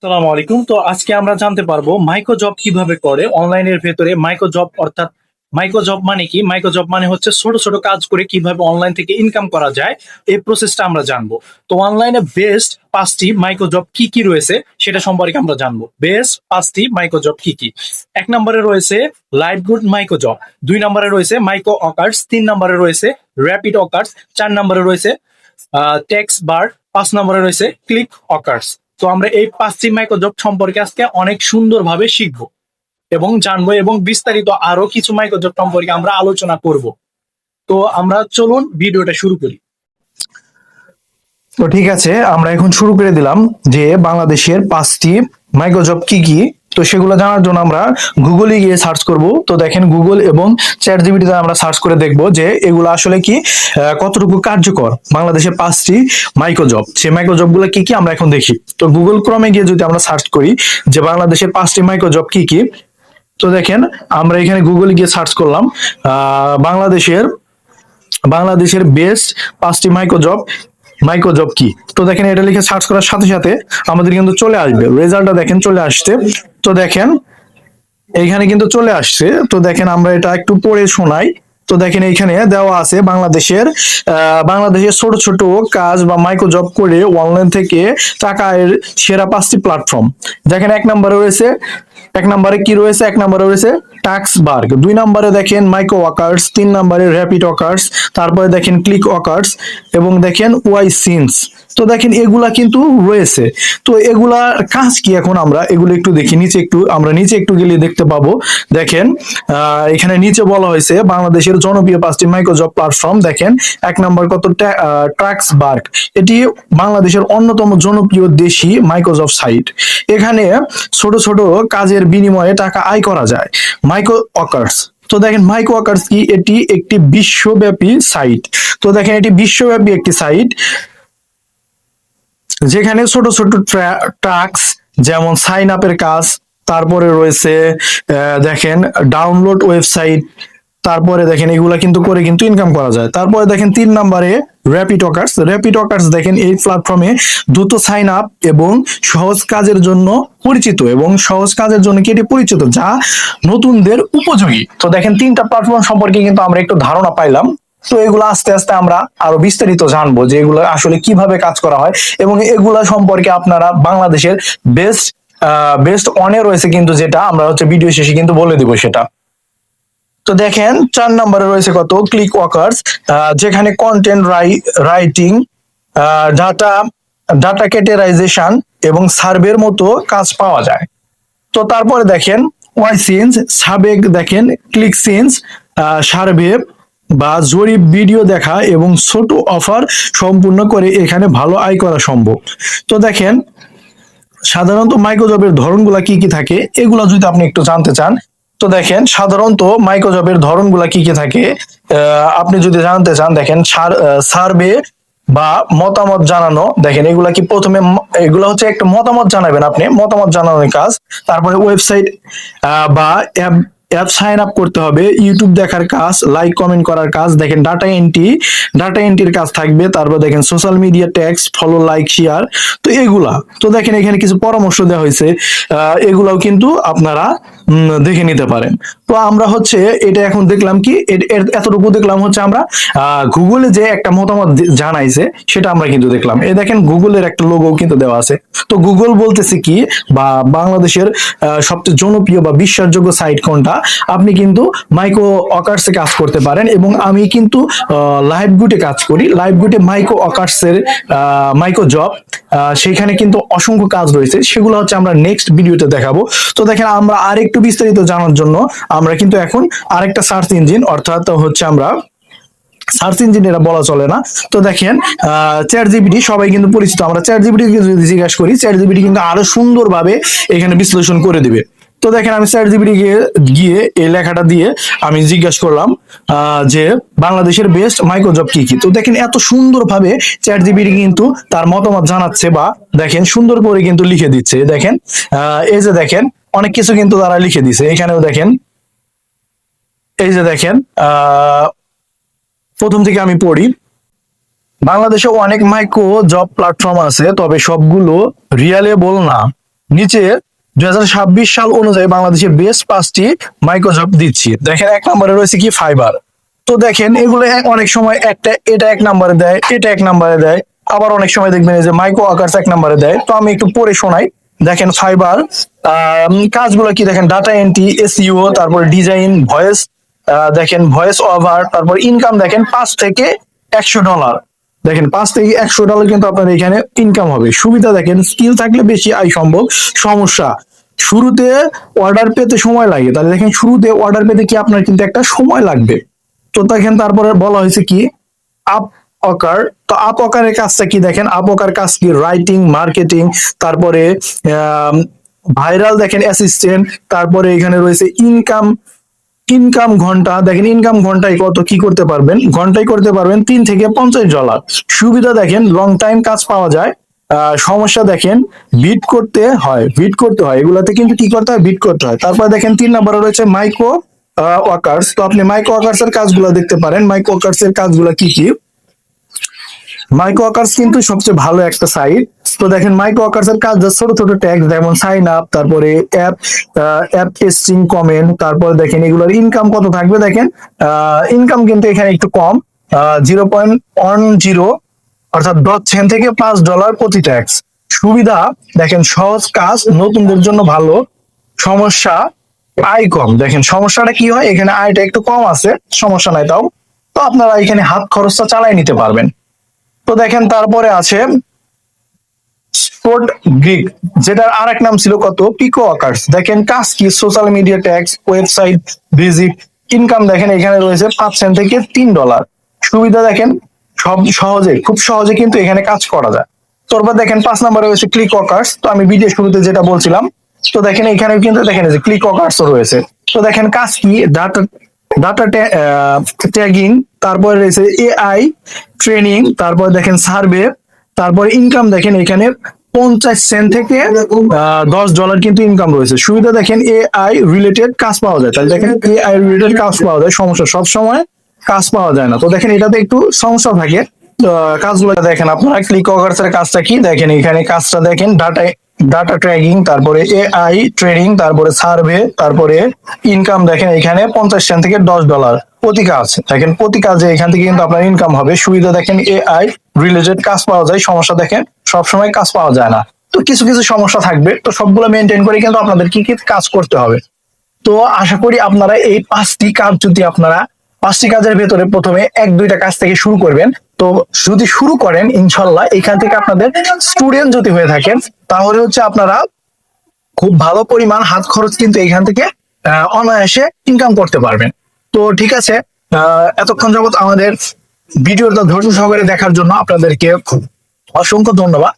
আসসালামু আলাইকুম। তো আজকে আমরা জানতে পারবো মাইক্রো জব কিভাবে করে অনলাইনের ভেতরে। মাইক্রো জব অর্থাৎ মাইক্রো জব মানে কি? মাইক্রো জব মানে হচ্ছে ছোট ছোট কাজ করে কিভাবে অনলাইন থেকে ইনকাম করা যায়, এই প্রসেসটা আমরা জানবো। তো অনলাইনে বেস্ট 5টি মাইক্রো জব কি কি রয়েছে সেটা সম্পর্কে আমরা জানবো। বেস্ট 5টি মাইক্রো জব কি কি? 1 নম্বরে রয়েছে লাইভ গুড মাইক্রো জব, 2 নম্বরে রয়েছে মাইক্রো অকার্স, 3 নম্বরে রয়েছে র্যাপিড অকার্স, 4 নম্বরে রয়েছে টেক্স বার, 5 নম্বরে রয়েছে ক্লিক অকার্স। তো আমরা এই 5টি মাইক্রো জব সম্পর্কে আজকে অনেক সুন্দরভাবে শিখবো এবং জানবো, এবং বিস্তারিত আরো কিছু মাইক্রো জব সম্পর্কে আমরা আলোচনা করব। তো আমরা চলুন ভিডিওটা শুরু করি। তো ঠিক আছে, আমরা এখন শুরু করে দিলাম যে বাংলাদেশের 5টি মাইক্রো জব কি কি। তো সেগুলো জানার জন্য আমরা গুগলে গিয়ে সার্চ করব। তো দেখেন, গুগল এবং চ্যাট জিপিটিতে আমরা সার্চ করে দেখব যে এগুলো আসলে কি কতটুকু কার্যকর। বাংলাদেশের 5টি মাইক্রো জব, সেই মাইক্রো জব গুলো কি কি আমরা এখন দেখি। তো গুগল ক্রমে গিয়ে যদি আমরা সার্চ করি যে বাংলাদেশের 5টি মাইক্রো জব কি কি, তো দেখেন আমরা এখানে গুগলে গিয়ে সার্চ করলাম বাংলাদেশের বাংলাদেশের বেস্ট 5টি মাইক্রো জব কি। তো দেখেন, এটা লিখে সার্চ করার সাথে সাথে আমাদের কিন্তু চলে আসবে রেজাল্টটা। দেখেন চলে আসছে। তো দেখেন এইখানে কিন্তু চলে আসছে। তো দেখেন আমরা এটা একটু পড়ে শোনাই। তো দেখেন এইখানে দেওয়া আছে বাংলাদেশের ছোট ছোট কাজ বা মাইক্রো জব করে অনলাইন থেকে টাকা আয়ের সেরা 5টি প্ল্যাটফর্ম। দেখেন এক নম্বরে কি রয়েছে? 1 নম্বরে রয়েছে টাস্কবার্গ, 2 নম্বরে দেখেন মাইক্রো ওয়ার্কার্স, 3 নম্বরে র্যাপিড ওয়ার্কার্স, তারপরে দেখেন ক্লিক ওয়ার্কার্স এবং দেখেন ওয়াই সিন্স। তো দেখেন এগুলা কিন্তু রয়েছে। তো এগুলার কাজ কি? এখন আমরা এগুলো একটু দেখি। নিচে একটু গেলে দেখতে পাবো। দেখেন এখানে নিচে বলা হয়েছে বাংলাদেশের জনপ্রিয় 5টি মাইক্রো জব প্ল্যাটফর্ম। দেখেন 1 নম্বর কত? টাস্কবার্গ। এটি বাংলাদেশের অন্যতম জনপ্রিয় দেশি মাইক্রো জব সাইট। এখানে ছোট ছোট কাজের বিনিময়ে টাকা আয় করা যায়। মাইক্রো ওয়ার্কার্স, তো দেখেন মাইক্রো ওয়ার্কার্স কি? এটি একটি বিশ্বব্যাপী সাইট। তো দেখেন এটি বিশ্বব্যাপী একটি সাইট যেখানে ছোট ছোট টাস্ক, যেমন সাইন আপের কাজ, তারপরে রয়েছে দেখেন ডাউনলোড ওয়েবসাইট, তারপরে দেখেন এগুলা কিন্তু করে কিন্তু ইনকাম করা যায়। তারপরে দেখেন 3 নম্বরে র্যাপিড ওয়ার্কার্স দেখেন এই প্ল্যাটফর্মে দ্রুত সাইন আপ এবং সহজ কাজের জন্য কি এটি পরিচিত, যা নতুনদের উপযোগী। তো দেখেন 3টা প্ল্যাটফর্ম সম্পর্কে কিন্তু আমরা একটু ধারণা পাইলাম। তো এগুলো আস্তে আস্তে আমরা আরো বিস্তারিত জানবো যে এগুলো আসলে কিভাবে কাজ করা হয়, এবং এগুলা সম্পর্কে আপনারা বাংলাদেশের বেস্ট অনে রয়েছে কিন্তু, যেটা আমরা ভিডিও শেষে কিন্তু বলে দিব সেটা। তো দেখেন 4 নম্বরে রয়েছে কত? ক্লিক ওয়ার্কার্স, যেখানে কন্টেন্ট রাইটিং, ডাটা ডাটা ক্যাটেগরাইজেশন এবং সার্ভের মতো কাজ পাওয়া যায়। তো তারপরে দেখেন ওয়াই সিন্স, দেখেন ক্লিক সিন্স, সার্ভে বা জরিপ, ভিডিও দেখা এবং ছোট অফার সম্পূর্ণ করে এখানে ভালো আয় করা সম্ভব। তো দেখেন সাধারণত মাইক্রো জবের ধরনগুলা কি কি থাকে, এগুলা যদি আপনি একটু জানতে চান, তো দেখেন সাধারণত মাইক্রো জবের ধরনগুলা কি কি থাকে আপনি যদি জানতে চান, দেখেন সার্ভে বা মতামত জানানো। দেখেন এগুলা কি? প্রথমে এগুলা হচ্ছে একটা মতামত জানাবেন, আপনি মতামত জানানোর কাজ। তারপরে ওয়েবসাইট বা অ্যাপ সাইন আপ করতে হবে, ইউটিউব দেখার কাজ, লাইক কমেন্ট করার কাজ। দেখেন ডাটা এন্ট্রির কাজ থাকবে। তারপর দেখেন social media text, follow, like, share. তো এগুলা, তো দেখেন এখানে কিছু পরামর্শ দেওয়া হয়েছে, এগুলাও কিন্তু আপনারা দেখে নিতে পারেন। তো আমরা এটা এখন দেখলাম কি, এতটুকু দেখলাম আমরা গুগলে যে একটা মতামত জানাইছে সেটা আমরা কিন্তু দেখলাম। এই দেখেন গুগলের একটা লোগো কিন্তু দেওয়া আছে। তো গুগল বলতেছে কি, বা বাংলাদেশের সবচেয়ে জনপ্রিয় বা বিশ্বাসযোগ্য সাইট কোনটা, আপনি কিন্তু মাইক্রো ওয়ার্কার্সে কাজ করতে পারেন। এবং আমি কিন্তু লাইভগুটে কাজ করি। লাইভগুটে মাইক্রো ওয়ার্কার্সের মাইক্রো জব, সেখানে কিন্তু অসংখ্য কাজ রয়েছে, সেগুলো আমরা নেক্সট ভিডিওতে দেখাবো। তো দেখেন আমরা আরেকটু বিস্তারিত জানার জন্য আমরা কিন্তু এখন আরেকটা সার্চ ইঞ্জিন, অর্থাৎ আমরা সার্চ ইঞ্জিন এটা বলা চলে না। তো দেখেন চ্যাট জিপিটি সবাই কিন্তু পরিচিত। আমরা চ্যাট জিপিটি যদি জিজ্ঞাসা করি, চ্যাট জিপিটি কিন্তু আরো সুন্দরভাবে এখানে বিশ্লেষণ করে দিবে। তো দেখেন আমি চ্যাট জিপিটি গিয়ে এই লেখাটা দিয়ে আমি জিজ্ঞাসা করলাম যে বাংলাদেশের বেস্ট মাইক্রো জব কি কি। তো দেখেন এত সুন্দরভাবে চ্যাট জিপিটি কিন্তু তার মতামত জানাচ্ছে, বা দেখেন সুন্দর করে কিন্তু লিখে দিচ্ছে। দেখেন এই যে দেখেন অনেক কিছু কিন্তু তারা লিখে দিছে। এখানেও দেখেন, এই যে দেখেন প্রথম থেকে আমি পড়ি। বাংলাদেশে অনেক মাইক্রো জব প্ল্যাটফর্ম আছে, তবে সবগুলো রিলায়েবল না। নিচে 2026 সাল অনুযায়ী বাংলাদেশের বেস্ট 5টি মাইক্রোজব দিচ্ছি। দেখেন 1 নম্বরে রয়েছে কি ফাইবার। তো দেখেন এগুলো অনেক সময় এটা 1 নম্বরে দেয়, এটা 1 নম্বরে দেয়, আবার অনেক সময় দেখবেন এই যে মাইক্রো ওয়ার্কার্স 1 নম্বরে দেয়। তো আমি একটু পড়ে শোনাই। দেখেন ফাইবার কাজগুলো কি দেখেন, ডাটা এন্ট্রি, এসইও, তারপরে ডিজাইন, ভয়েস, দেখেন ভয়েস ওভার, তারপর ইনকাম দেখেন $5 থেকে $100। দেখেন $5 থেকে $100 কিন্তু আপনার এখানে ইনকাম হবে। সুবিধা দেখেন, স্কিল থাকলে বেশি আয় সম্ভব। সমস্যা শুরুতে অর্ডার পেতে সময় লাগে, তাহলে দেখেন শুরুতে অর্ডার পেতে কি আপনার কিন্তু একটা সময় লাগবে। তো দেখেন তারপরে বলা হয়েছে কি আপ অকার। তো আপ অকারের কাজটা কি দেখেন, আপ অকার কাজ কি রাইটিং, মার্কেটিং, তারপরে ভাইরাল দেখেন অ্যাসিস্ট্যান্ট, তারপরে এখানে রয়েছে ইনকাম ইনকাম ঘন্টা। দেখেন ইনকাম ঘন্টায় কত কি করতে পারবেন, ঘন্টায় করতে পারবেন $3 থেকে $50। সুবিধা দেখেন লং টাইম কাজ পাওয়া যায়। সমস্যা দেখেন বিট করতে হয় এগুলাতে, কিন্তু কি করতে হয়, বিট করতে হয়। তারপর দেখেন 3 নম্বরে রয়েছে মাইক্রো ওয়ার্কার্স। তো আপনি মাইক্রো ওয়ার্কার্স এর কাজগুলো দেখতে পারেন। মাইক্রো ওয়ার্কার্স এর কাজগুলো কি কি, মাইক্রো ওয়ার্কার্স কিন্তু সবচেয়ে ভালো একটা সাইট। তো দেখেন মাইক্রো ওয়ার্কার্স এর কাজ ছোট ছোট ট্যাক্স, যেমন সাইন আপ, তারপরে অ্যাপ টেস্টিং, কমেন্ট, তারপরে দেখেন এগুলোর ইনকাম কত থাকবে। দেখেন ইনকাম কিন্তু এখানে একটু কম, 0.10, অর্থাৎ 10 সেন্ট থেকে $5 প্রতি ট্যাক্স। সুবিধা দেখেন সহজ কাজ, নতুনদের জন্য ভালো। সমস্যা আয় কম। দেখেন সমস্যাটা কি হয়, এখানে আয়টা একটু কম আছে, সমস্যা নাই তাও। তো আপনারা এখানে হাত খরচটা চালাই নিতে পারবেন। তো দেখেন তারপরে আছে স্পোর্ট গিগ, যেটার আরেক নাম ছিল কত, পিকো ওয়ার্কার্স। দেখেন কাজ কি, social media tax, website visit. Income দেখেন এখানে রয়েছে 5 সেন্ট থেকে $3। সুবিধা দেখেন খুব সহজে কিন্তু এখানে কাজ করা যায়। তারপর দেখেন 5 নম্বরে রয়েছে ক্লিক ওয়ার্কার্স। তো আমি ভিডিও শুরুতে যেটা বলছিলাম, তো দেখেন এখানে কিন্তু দেখেন যে ক্লিক ওয়ার্কার্স রয়েছে। তো দেখেন কাজ কি, ডাটা ডাটা ট্যাগিং, তারপরে রয়েছে এআই ট্রেনিং, তারপর দেখেন সার্ভে, তারপর ইনকাম দেখেন এখানে 50 সেন্ট থেকে $10 কিন্তু ইনকাম রয়েছে। সুবিধা দেখেন এআই রিলেটেড কাজ পাওয়া যায়। তাহলে দেখেন এআই রিলেটেড কাজ পাওয়া যায়, সমস্যা সব সময় কাজ পাওয়া যায় না। তো দেখেন এটাতে একটু সমস্যা থাকে। কাজগুলো দেখেন আপনারা, ক্লিক ওয়ার্কার্স এর কাজটা কি দেখেন, এখানে কাজটা দেখেন ডাটা ট্র্যাকিং, তারপরে এআই ট্রেনিং, তারপরে সার্ভে, তারপরে ইনকাম দেখেন এখানে 50 সেন্ট থেকে $10 প্রতি কাজ। দেখেন প্রতি কাজে এখান থেকে কিন্তু আপনার ইনকাম হবে। সুবিধা দেখেন এআই রিলেটেড কাজ পাওয়া যায়। সমস্যা দেখেন সবসময় কাজ পাওয়া যায় না। তো কিছু কিছু সমস্যা থাকবে, তো সবগুলো মেনটেন করে কিন্তু আপনাদের কি কি কাজ করতে হবে। তো আশা করি আপনারা এই 5টি কাজ যদি আপনারা 5টি কাজের ভেতরে প্রথমে 1-2টা কাজ থেকে শুরু করবেন। তো যদি শুরু করেন ইনশাল্লাহ এখান থেকে আপনাদের স্টুডেন্ট যদি হয়ে থাকেন, তাহলে হচ্ছে আপনারা খুব ভালো পরিমাণ হাত খরচ কিন্তু এখান থেকে অনায়াসে ইনকাম করতে পারবেন। তো ঠিক আছে, এতক্ষণ যাবত আমাদের ভিডিওটা ধৈর্য সহকারে দেখার জন্য আপনাদেরকে অসংখ্য ধন্যবাদ।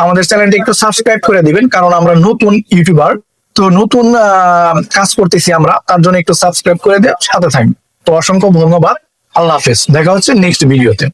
আমাদের চ্যানেলটি একটু সাবস্ক্রাইব করে দিবেন, কারণ আমরা নতুন ইউটিউবার, তো নতুন কাজ করতেছি আমরা, তার জন্য একটু সাবস্ক্রাইব করে দিয়ে সাথে থাকবেন। তো অসংখ্য ধন্যবাদ, আল্লাহ হাফেজ, দেখা হচ্ছে নেক্সট ভিডিওতে।